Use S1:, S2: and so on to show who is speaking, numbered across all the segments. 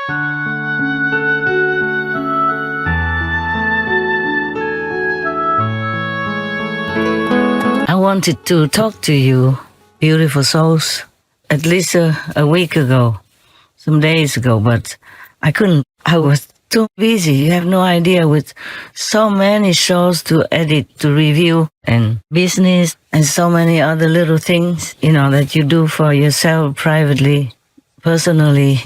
S1: I wanted to talk to you, beautiful souls, at least a week ago, some days ago, but I couldn't. I was too busy. You have no idea, with so many shows to edit, to review, and business, and so many other little things, that you do for yourself privately, personally,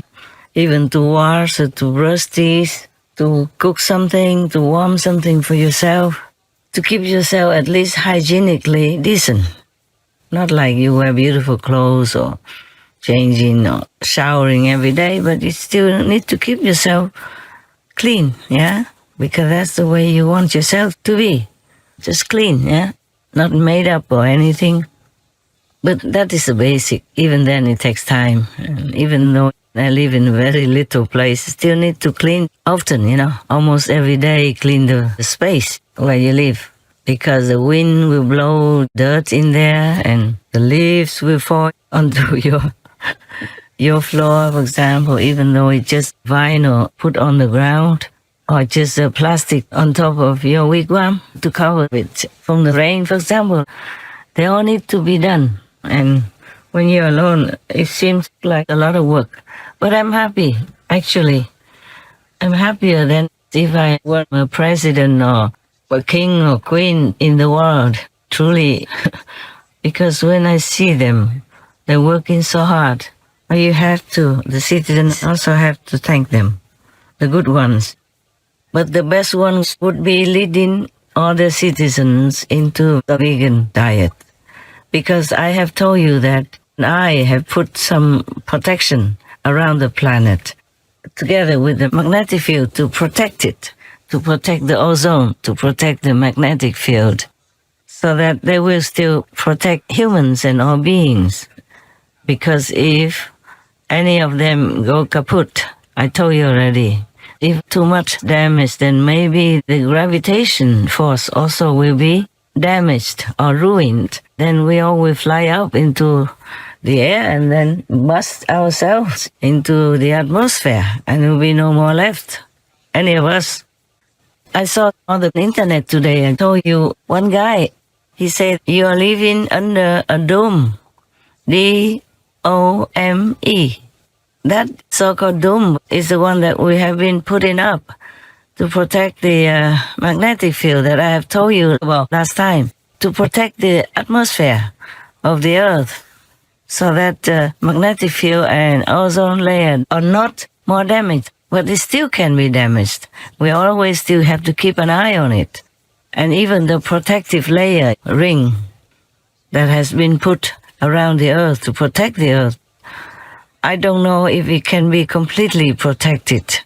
S1: even to wash or to brush teeth, to cook something, to warm something for yourself, to keep yourself at least hygienically decent. Not like you wear beautiful clothes or changing or showering every day, but you still need to keep yourself clean, yeah? Because that's the way you want yourself to be. Just clean, yeah? Not made up or anything. But that is the basic. Even then it takes time. And even though I live in a very little place, still need to clean often, almost every day, clean the space where you live. Because the wind will blow dirt in there and the leaves will fall onto your floor, for example, even though it's just vinyl put on the ground or just a plastic on top of your wigwam to cover it from the rain, for example. They all need to be done. And when you're alone, it seems like a lot of work. But I'm happy, actually. I'm happier than if I were a president or a king or queen in the world, truly. Because when I see them, they're working so hard. You have to, the citizens also have to thank them, the good ones. But the best ones would be leading other citizens into the vegan diet. Because I have told you that I have put some protection around the planet, together with the magnetic field, to protect it, to protect the ozone, to protect the magnetic field, so that they will still protect humans and all beings. Because if any of them go kaput, I told you already, if too much damage, then maybe the gravitation force also will be damaged or ruined. Then we all will fly up into the air and then bust ourselves into the atmosphere, and there will be no more left, any of us. I saw on the internet today, I told you, one guy, he said, you are living under a dome, D-O-M-E. That so-called dome is the one that we have been putting up to protect the magnetic field that I have told you about last time, to protect the atmosphere of the Earth, so that the magnetic field and ozone layer are not more damaged, but it still can be damaged. We always still have to keep an eye on it. And even the protective layer, ring, that has been put around the Earth to protect the Earth, I don't know if it can be completely protected.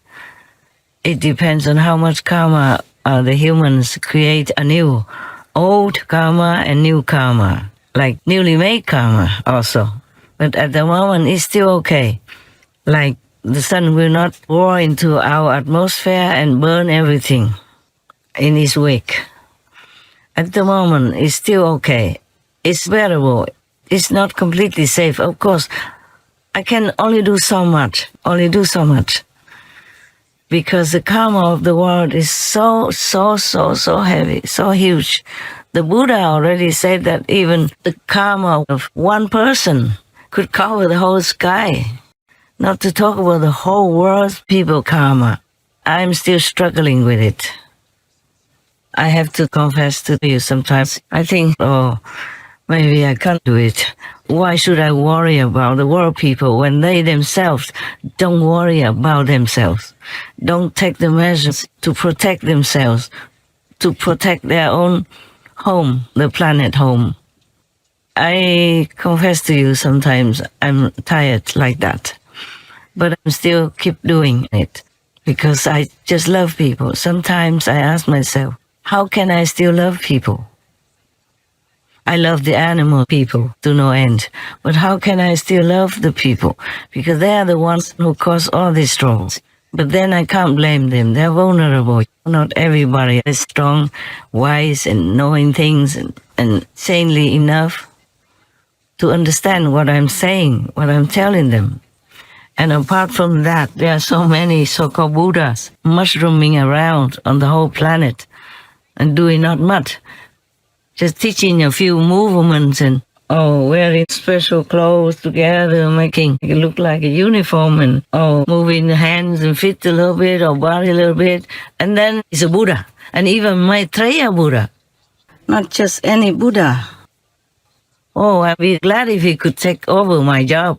S1: It depends on how much karma the humans create anew. Old karma and new karma, like newly made karma also. But at the moment, it's still okay. Like the sun will not pour into our atmosphere and burn everything in its wake. At the moment, it's still okay. It's bearable. It's not completely safe. Of course, I can only do so much. Because the karma of the world is so heavy, so huge. The Buddha already said that even the karma of one person could cover the whole sky. Not to talk about the whole world's people karma. I'm still struggling with it. I have to confess to you sometimes. I think, maybe I can't do it. Why should I worry about the world people when they themselves don't worry about themselves? Don't take the measures to protect themselves, to protect their own home, the planet home. I confess to you sometimes I'm tired like that. But I still keep doing it because I just love people. Sometimes I ask myself, how can I still love people? I love the animal people to no end. But how can I still love the people? Because they are the ones who cause all these troubles. But then I can't blame them. They're vulnerable. Not everybody is strong, wise, and knowing things and sanely enough to understand what I'm saying, what I'm telling them. And apart from that, there are so many so-called Buddhas mushrooming around on the whole planet and doing not much, just teaching a few movements and wearing special clothes together, making it look like a uniform, and moving the hands and feet a little bit or body a little bit, and then it's a Buddha, and even Maitreya Buddha, not just any Buddha. Oh, I'd be glad if he could take over my job.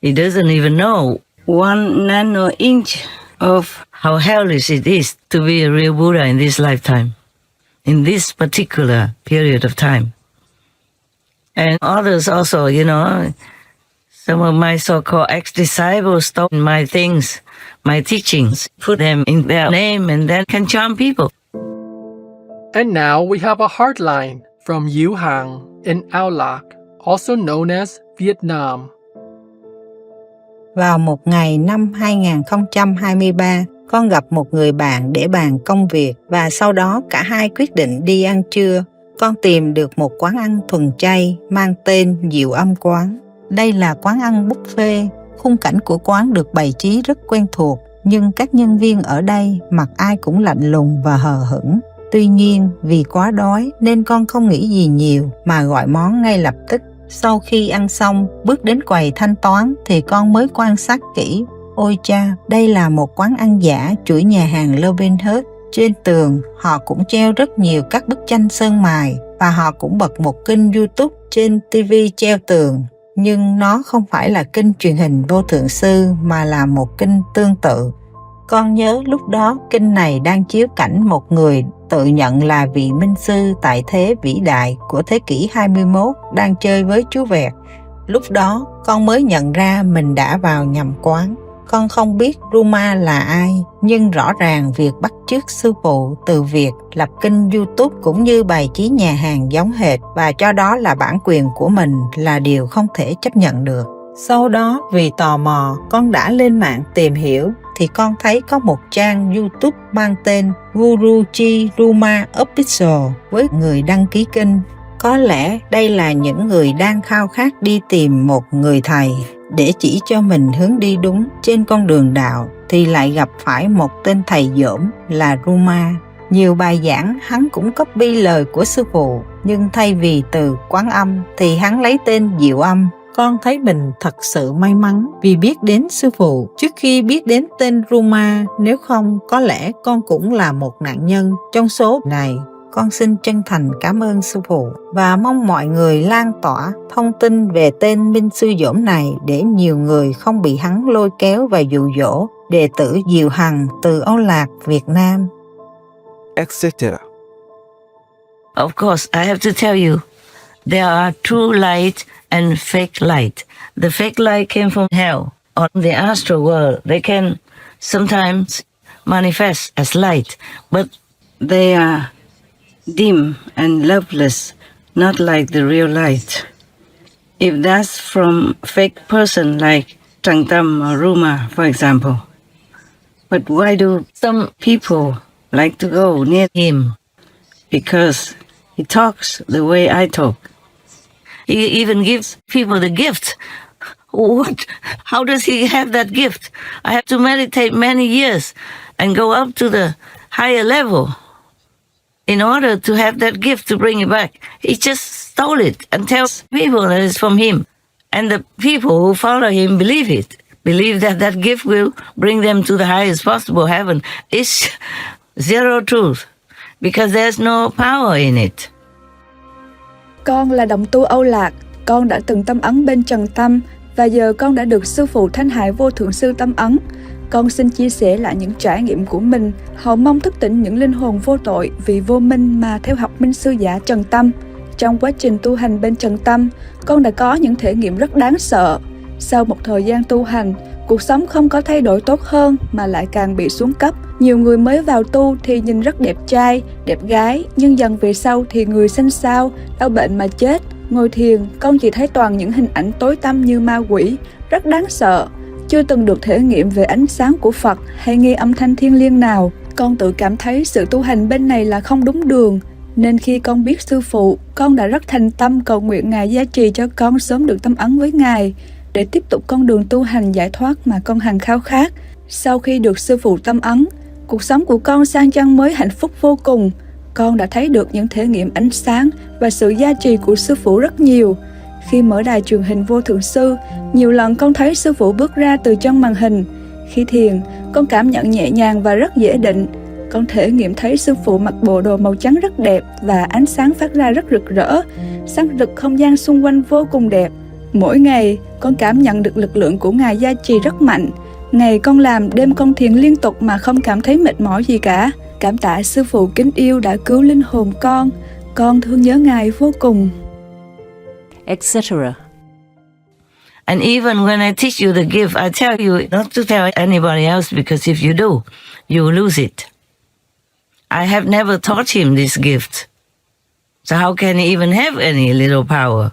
S1: He doesn't even know 1 nano inch of how hellish it is to be a real Buddha in this lifetime, in this particular period of time. And others also, some of my so-called ex-disciples stole my things, my teachings, put them in their name, and then can charm people.
S2: And now we have a heartline from Yu Hang in Ao Lạc, also known as Vietnam.
S3: Vào một ngày năm 2023, con gặp một người bạn để bàn công việc và sau đó cả hai quyết định đi ăn trưa. Con tìm được một quán ăn thuần chay mang tên Diệu Âm Quán. Đây là quán ăn buffet. Khung cảnh của quán được bày trí rất quen thuộc, nhưng các nhân viên ở đây mặt ai cũng lạnh lùng và hờ hững. Tuy nhiên, vì quá đói nên con không nghĩ gì nhiều mà gọi món ngay lập tức. Sau khi ăn xong, bước đến quầy thanh toán thì con mới quan sát kỹ. Ôi cha, đây là một quán ăn giả chuỗi nhà hàng Robin Hood. Trên tường, họ cũng treo rất nhiều các bức tranh sơn mài và họ cũng bật một kênh YouTube trên TV treo tường. Nhưng nó không phải là kênh truyền hình Vô Thượng Sư mà là một kênh tương tự. Con nhớ lúc đó kênh này đang chiếu cảnh một người tự nhận là vị minh sư tại thế vĩ đại của thế kỷ 21 đang chơi với chú vẹt. Lúc đó con mới nhận ra mình đã vào nhầm quán. Con không biết Ruma là ai, nhưng rõ ràng việc bắt chước sư phụ từ việc lập kênh YouTube cũng như bài trí nhà hàng giống hệt và cho đó là bản quyền của mình là điều không thể chấp nhận được. Sau đó vì tò mò, con đã lên mạng tìm hiểu thì con thấy có một trang YouTube mang tên Guruji Ruma Official với người đăng ký kênh. Có lẽ đây là những người đang khao khát đi tìm một người thầy để chỉ cho mình hướng đi đúng trên con đường đạo thì lại gặp phải một tên thầy dỗm là Ruma. Nhiều bài giảng hắn cũng copy lời của sư phụ, nhưng thay vì từ Quán Âm thì hắn lấy tên Diệu Âm. Con thấy mình thật sự may mắn vì biết đến sư phụ trước khi biết đến tên Ruma, nếu không có lẽ con cũng là một nạn nhân trong số này. Con xin chân thành cảm ơn sư phụ và mong mọi người lan tỏa thông tin về tên minh sư dỗm này để nhiều người không bị hắn lôi kéo và dụ dỗ. Đệ tử Diệu Hằng từ Âu Lạc, Việt Nam,
S4: etc.
S1: Of course, I have to tell you, there are true light and fake light. The fake light came from hell. On the astral world, they can sometimes manifest as light, but they are dim and loveless, not like the real light. If that's from fake person like Trăng Tâm or Ruma, for example. But why do some people like to go near him? Because he talks the way I talk. He even gives people the gift. What? How does he have that gift? I have to meditate many years and go up to the higher level in order to have that gift to bring it back. He just stole it and tells people that it's from him. And the people who follow him believe it, believe that that gift will bring them to the highest possible heaven. It's zero truth because there's no power in it.
S5: Con là đồng tu Âu Lạc, con đã từng tâm ấn bên Trần Tâm và giờ con đã được sư phụ Thanh Hải Vô Thượng Sư tâm ấn. Con xin chia sẻ lại những trải nghiệm của mình, hầu mong thức tỉnh những linh hồn vô tội vì vô minh mà theo học minh sư giả Trần Tâm. Trong quá trình tu hành bên Trần Tâm, con đã có những thể nghiệm rất đáng sợ. Sau một thời gian tu hành, cuộc sống không có thay đổi tốt hơn mà lại càng bị xuống cấp. Nhiều người mới vào tu thì nhìn rất đẹp trai, đẹp gái, nhưng dần về sau thì người xanh xao, đau bệnh mà chết. Ngồi thiền, con chỉ thấy toàn những hình ảnh tối tăm như ma quỷ, rất đáng sợ. Chưa từng được thể nghiệm về ánh sáng của Phật hay nghe âm thanh thiêng liêng nào. Con tự cảm thấy sự tu hành bên này là không đúng đường. Nên khi con biết sư phụ, con đã rất thành tâm cầu nguyện Ngài gia trì cho con sớm được tâm ấn với Ngài. để tiếp tục con đường tu hành giải thoát mà con hằng khao khát. Sau khi được sư phụ tâm ấn, cuộc sống của con sang trang mới hạnh phúc vô cùng. Con đã thấy được những thể nghiệm ánh sáng và sự gia trì của sư phụ rất nhiều. Khi mở đài truyền hình Vô Thượng Sư, nhiều lần con thấy sư phụ bước ra từ trong màn hình. Khi thiền, con cảm nhận nhẹ nhàng và rất dễ định. Con thể nghiệm thấy sư phụ mặc bộ đồ màu trắng rất đẹp và ánh sáng phát ra rất rực rỡ, sáng rực không gian xung quanh vô cùng đẹp. Mỗi ngày, con cảm nhận được lực lượng của Ngài gia trì rất mạnh. Ngày con làm, đêm con thiền liên tục mà không cảm thấy mệt mỏi gì cả. Cảm tạ sư phụ kính yêu đã cứu linh hồn con thương nhớ Ngài vô cùng.
S4: etc.
S1: And even when I teach you the gift, I tell you not to tell anybody else, because if you do, you will lose it. I have never taught him this gift. So how can he even have any little power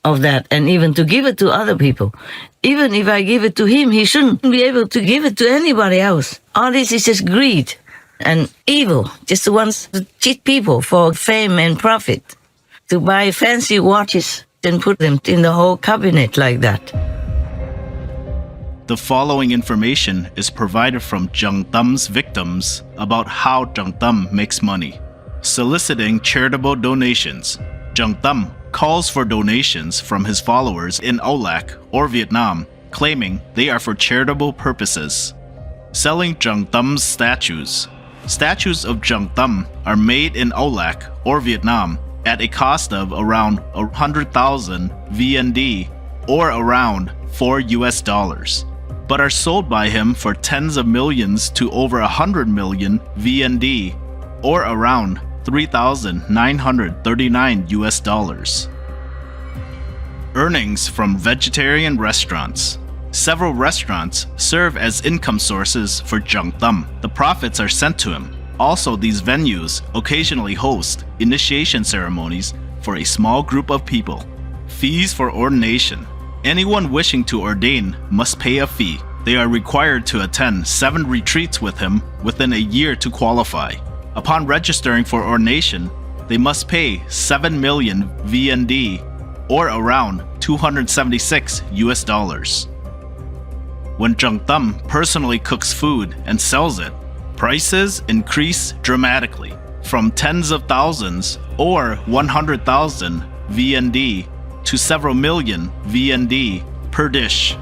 S1: of that, and even to give it to other people? Even if I give it to him, he shouldn't be able to give it to anybody else. All this is just greed and evil, just wants to cheat people for fame and profit, to buy fancy watches and put them in the whole cabinet like that.
S6: The following information is provided from Jung Thum's victims about how Jung Thum makes money. Soliciting charitable donations, Jung Thum calls for donations from his followers in Olac or Vietnam, claiming they are for charitable purposes. Selling Jung Thum's statues. Statues of Jung Thum are made in Olac or Vietnam at a cost of around 100,000 VND or around $4, but are sold by him for tens of millions to over 100 million VND or around $3,939. Earnings from vegetarian restaurants. Several restaurants serve as income sources for Jung Thum. The profits are sent to him. Also, these venues occasionally host initiation ceremonies for a small group of people. Fees for ordination. Anyone wishing to ordain must pay a fee. They are required to attend 7 retreats with him within a year to qualify. Upon registering for ordination, they must pay 7 million VND or around $276. When Jung Thum personally cooks food and sells it, prices increase dramatically from tens of thousands or 100,000 VND to several million VND per dish.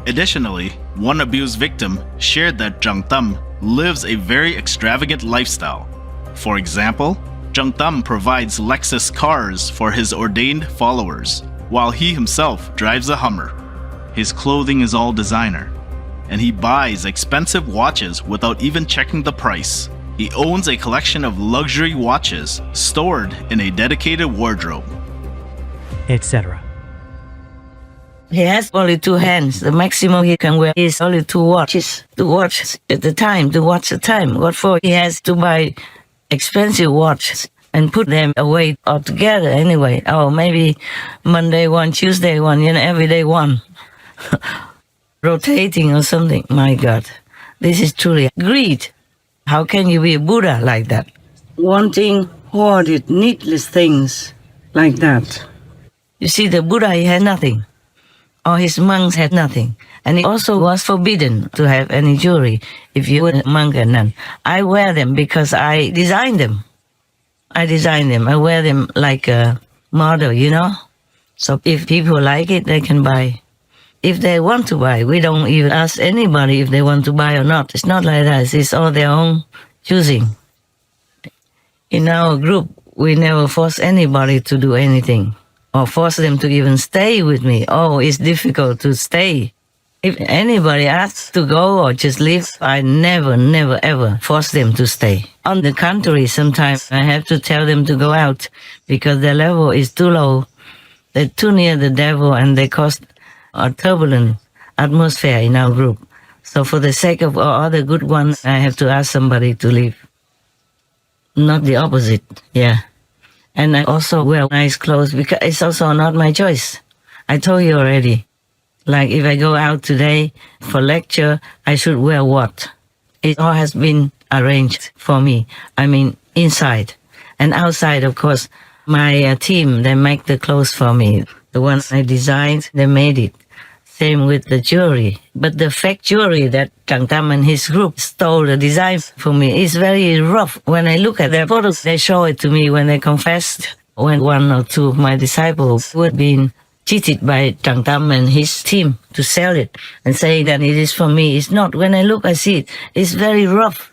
S6: Additionally, one abused victim shared that Jung Thum lives a very extravagant lifestyle. For example, Jung Thum provides Lexus cars for his ordained followers, while he himself drives a Hummer. His clothing is all designer, and he buys expensive watches without even checking the price. He owns a collection of luxury watches stored in a dedicated wardrobe,
S4: etc.
S1: He has only 2 hands. The maximum he can wear is only 2 watches. To watch at the time, to watch the time. What for? He has to buy expensive watches and put them away altogether anyway. Oh, maybe Monday one, Tuesday one, every day one. Rotating or something. My God, this is truly greed. How can you be a Buddha like that? Wanting hoarded, needless things like that. You see, the Buddha, he had nothing. Or his monks had nothing. And it also was forbidden to have any jewelry if you were a monk and nun. I wear them because I designed them. I wear them like a model, So if people like it, they can buy. If they want to buy, we don't even ask anybody if they want to buy or not. It's not like that. It's all their own choosing. In our group, we never force anybody to do anything or force them to even stay with me. Oh, it's difficult to stay. If anybody asks to go or just leave, I never, ever force them to stay. On the contrary, sometimes I have to tell them to go out because their level is too low. They're too near the devil and they cause a turbulent atmosphere in our group. So for the sake of all other good ones, I have to ask somebody to leave. Not the opposite, yeah. And I also wear nice clothes because it's also not my choice. I told you already. Like if I go out today for lecture, I should wear what? It all has been arranged for me. I mean, inside and outside, of course, my team, they make the clothes for me. The ones I designed, they made it. Same with the jewelry. But the fake jewelry that Tràng Tâm and his group stole the design for me is very rough. When I look at their photos, they show it to me when they confessed, when one or two of my disciples were being cheated by Tràng Tâm and his team to sell it and say that it is for me. It's not. When I look, I see it. It's very rough.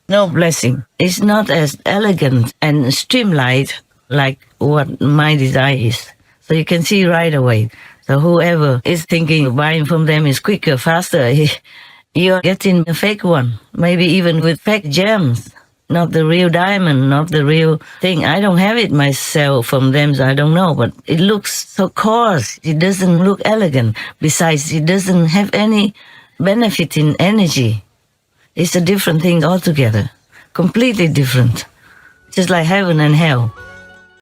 S1: No blessing. It's not as elegant and streamlined like what my design is. So you can see right away. So whoever is thinking buying from them is quicker, faster, you're getting a fake one. Maybe even with fake gems. Not the real diamond, not the real thing. I don't have it myself from them, so I don't know. But it looks so coarse. It doesn't look elegant. Besides, it doesn't have any benefit in energy. It's a different thing altogether. Completely different. Just like heaven and hell.